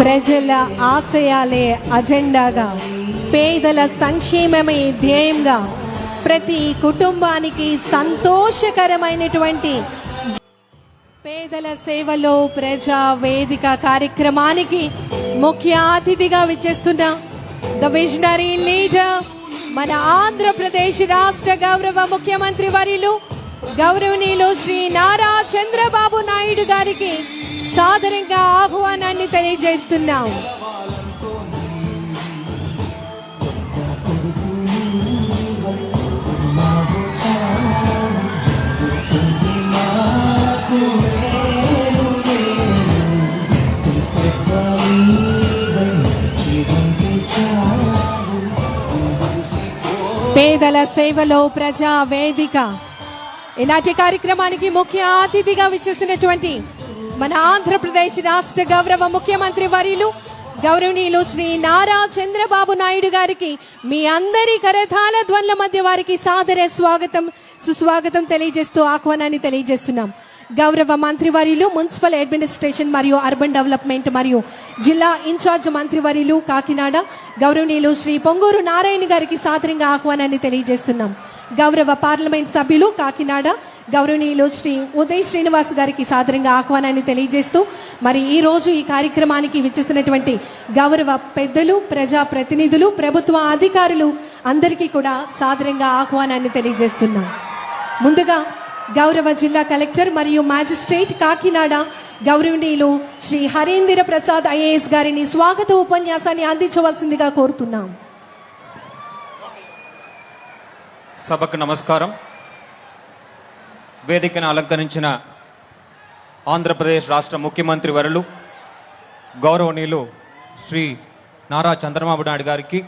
ప్రజల ఆశయాలే అజెండాగా, పేదల సంక్షేమమే ధ్యేయంగా, ప్రతి కుటుంబానికి సంతోషకరమైనటువంటి పేదల సేవలో ప్రజా వేదిక కార్యక్రమానికి ముఖ్య అతిథిగా విచ్చేస్తున్న ద విజనరీ లీడర్, మన ఆంధ్రప్రదేశ్ రాష్ట్ర గౌరవ ముఖ్యమంత్రి వర్యులు గౌరవనీయులు శ్రీ నారా చంద్రబాబు నాయుడు గారికి సాదరంగా ఆహ్వానాన్ని తెలియజేస్తున్నాం. పేదల సేవలో ప్రజా వేదిక ఈనాటి కార్యక్రమానికి ముఖ్య అతిథిగా విచ్చేసినటువంటి మన ఆంధ్రప్రదేశ్ రాష్ట్ర గౌరవ ముఖ్యమంత్రి వర్యులు గౌరవనీయులు శ్రీ నారా చంద్రబాబు నాయుడు గారికి మీ అందరి కరతాళ ధ్వనుల మధ్య వారికి సాదర స్వాగతం సుస్వాగతం తెలియజేస్తూ ఆహ్వానాన్ని తెలియజేస్తున్నాం. గౌరవ మంత్రివర్యులు మున్సిపల్ అడ్మినిస్ట్రేషన్ మరియు అర్బన్ డెవలప్మెంట్ మరియు జిల్లా ఇన్ఛార్జ్ మంత్రివర్యులు కాకినాడ గౌరవనీయులు శ్రీ పొంగూరు నారాయణ గారికి సాదరంగా ఆహ్వానాన్ని తెలియజేస్తున్నాం. గౌరవ పార్లమెంట్ సభ్యులు కాకినాడ గౌరవనీయులు శ్రీ ఉదయ్ శ్రీనివాస్ గారికి సాదరంగా ఆహ్వానాన్ని తెలియజేస్తూ మరి ఈ రోజు ఈ కార్యక్రమానికి విచ్చేసినటువంటి గౌరవ పెద్దలు, ప్రజా ప్రతినిధులు, ప్రభుత్వ అధికారులు అందరికీ కూడా సాదరంగా ఆహ్వానాన్ని తెలియజేస్తున్నాం. ముందుగా గౌరవ జిల్లా కలెక్టర్ మరియు మ్యాజిస్ట్రేట్ కాకినాడ గౌరవనీయులు శ్రీ హరీంద్ర ప్రసాద్ ఐఏఎస్ గారిని స్వాగత ఉపన్యాసాన్ని అందించవలసిందిగా కోరుతున్నాం. సభకు నమస్కారం. వేదికను అలంకరించిన ఆంధ్రప్రదేశ్ రాష్ట్ర ముఖ్యమంత్రి వర్యులు గౌరవనీయులు శ్రీ నారా చంద్రబాబు నాయుడు గారికి,